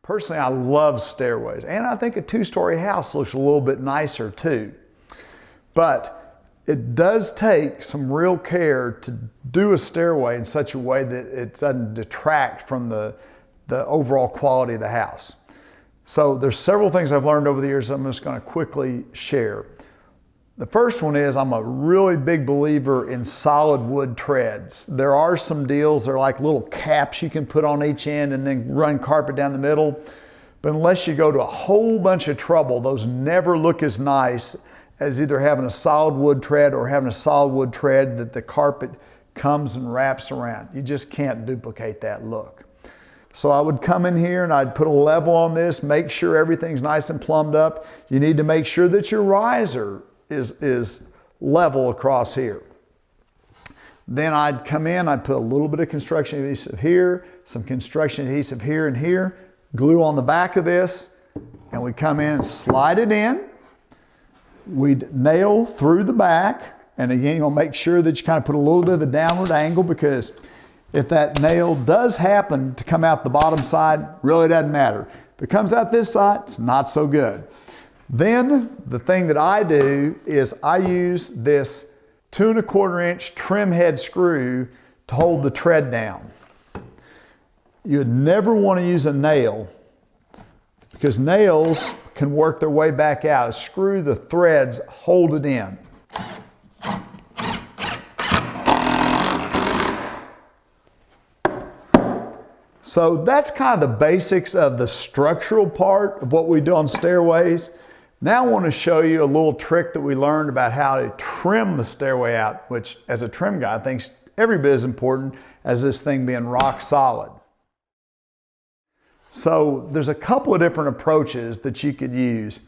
Personally, I love stairways, and I think a two-story house looks a little bit nicer too. But it does take some real care to do a stairway in such a way that it doesn't detract from the overall quality of the house. So there's several things I've learned over the years that I'm just going to quickly share. The first one is I'm a really big believer in solid wood treads. There are some deals, they're like little caps you can put on each end and then run carpet down the middle. But unless you go to a whole bunch of trouble, those never look as nice as either having a solid wood tread or having a solid wood tread that the carpet comes and wraps around. You just can't duplicate that look. So I would come in here and I'd put a level on this, make sure everything's nice and plumbed up. You need to make sure that your riser is level across here. Then I'd come in, I'd put a little bit of construction adhesive here, some construction adhesive here and here, glue on the back of this, and we'd come in and slide it in. We'd nail through the back, and again, you'll make sure that you kind of put a little bit of the downward angle, because if that nail does happen to come out the bottom side, really doesn't matter. If it comes out this side, it's not so good. Then the thing that I do is I use this 2 1/4 inch trim head screw to hold the tread down. You'd never want to use a nail, because nails can work their way back out. A screw, the threads hold it in. So that's kind of the basics of the structural part of what we do on stairways. Now I want to show you a little trick that we learned about how to trim the stairway out, which as a trim guy I think is every bit as important as this thing being rock solid. So there's a couple of different approaches that you could use.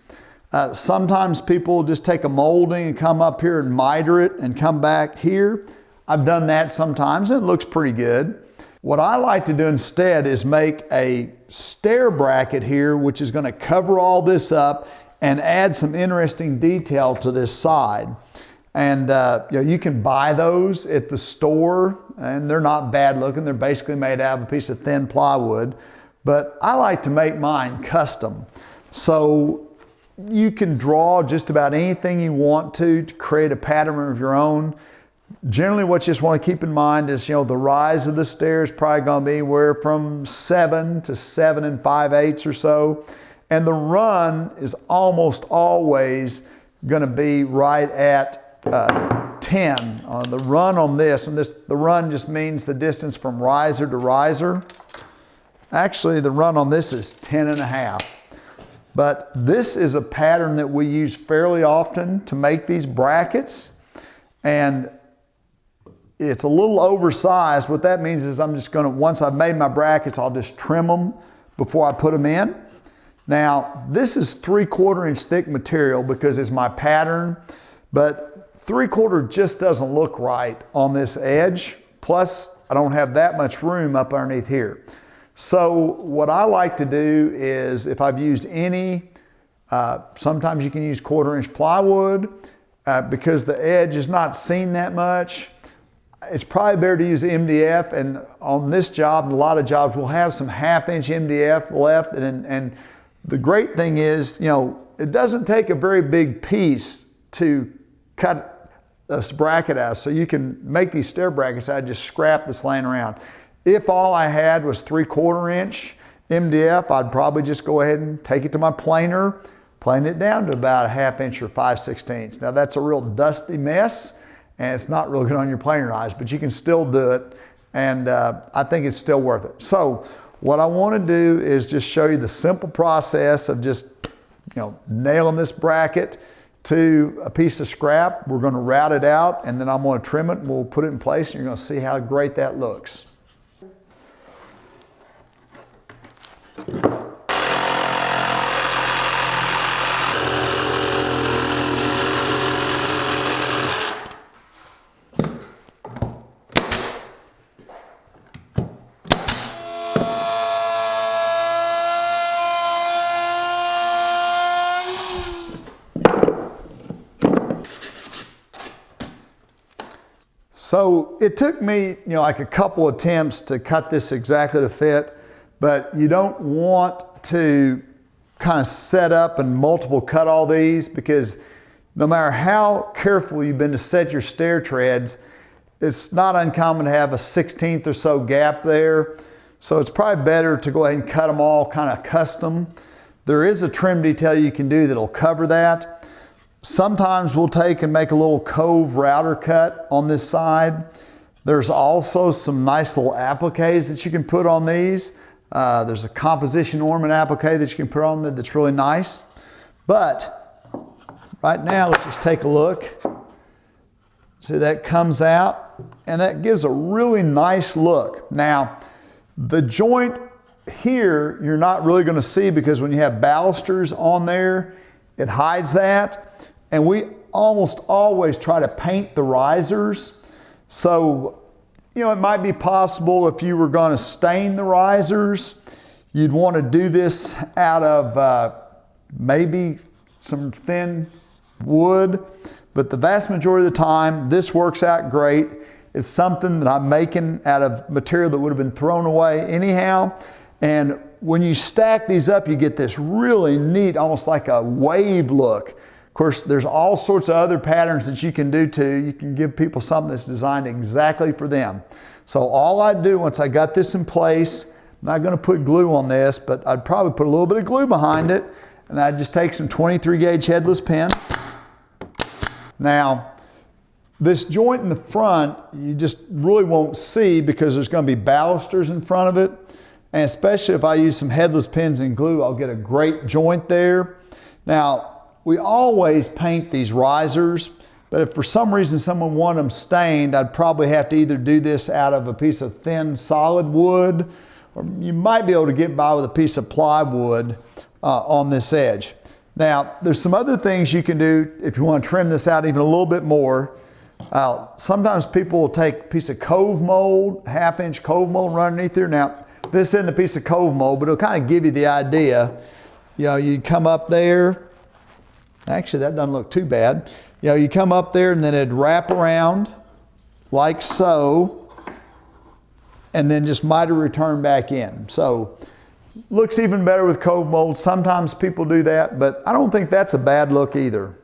Sometimes people just take a molding and come up here and miter it and come back here. I've done that sometimes and it looks pretty good. What I like to do instead is make a stair bracket here, which is going to cover all this up and add some interesting detail to this side. And you can buy those at the store, and they're not bad looking. They're basically made out of a piece of thin plywood. But I like to make mine custom. So you can draw just about anything you want to create a pattern of your own. Generally, what you just want to keep in mind is, the rise of the stairs is probably going to be anywhere from 7 to 7 5/8 or so. And the run is almost always going to be right at 10. The run on this, the run just means the distance from riser to riser. Actually, the run on this is 10.5. But this is a pattern that we use fairly often to make these brackets. And it's a little oversized. What that means is I'm just going to, once I've made my brackets, I'll just trim them before I put them in. Now, this is 3/4 inch thick material because it's my pattern, but 3/4 just doesn't look right on this edge. Plus, I don't have that much room up underneath here. So what I like to do is, if I've used any, sometimes you can use 1/4 inch plywood because the edge is not seen that much. It's probably better to use MDF, and on this job, a lot of jobs will have some 1/2 inch MDF left, and the great thing is, it doesn't take a very big piece to cut this bracket out. So you can make these stair brackets out of just scrap that's laying around. If all I had was 3/4 inch MDF, I'd probably just go ahead and take it to my planer, plane it down to about 1/2 inch or 5/16. Now that's a real dusty mess, and it's not real good on your planer eyes, but you can still do it, and I think it's still worth it. So what I want to do is just show you the simple process of just nailing this bracket to a piece of scrap. We're going to route it out, and then I'm going to trim it, and we'll put it in place, and you're going to see how great that looks. So it took me, like a couple attempts to cut this exactly to fit, but you don't want to kind of set up and multiple cut all these, because no matter how careful you've been to set your stair treads, it's not uncommon to have a 1/16 or so gap there. So it's probably better to go ahead and cut them all kind of custom. There is a trim detail you can do that'll cover that. Sometimes we'll take and make a little cove router cut on this side. There's also some nice little appliques that you can put on these. There's a composition ornament applique that you can put on that's really nice. But right now, let's just take a look. See, that comes out, and that gives a really nice look. Now, the joint here, you're not really going to see, because when you have balusters on there, it hides that. And we almost always try to paint the risers. So, you know, it might be possible if you were going to stain the risers, you'd want to do this out of maybe some thin wood. But the vast majority of the time, this works out great. It's something that I'm making out of material that would have been thrown away anyhow. And when you stack these up, you get this really neat, almost like a wave look. Of course, there's all sorts of other patterns that you can do too. You can give people something that's designed exactly for them. So all I do once I got this in place, I'm not going to put glue on this, but I'd probably put a little bit of glue behind it, and I'd just take some 23 gauge headless pins. Now, this joint in the front, you just really won't see, because there's going to be balusters in front of it. And especially if I use some headless pins and glue, I'll get a great joint there. Now, we always paint these risers, but if for some reason someone wanted them stained, I'd probably have to either do this out of a piece of thin solid wood, or you might be able to get by with a piece of plywood on this edge. Now, there's some other things you can do if you want to trim this out even a little bit more. Sometimes people will take a piece of cove mold, 1/2-inch cove mold, run underneath there. Now, this isn't a piece of cove mold, but it'll kind of give you the idea. You know, you come up there. Actually, that doesn't look too bad. You know, you come up there and then it'd wrap around like so, and then just might return back in. So, looks even better with cove mold. Sometimes people do that, but I don't think that's a bad look either.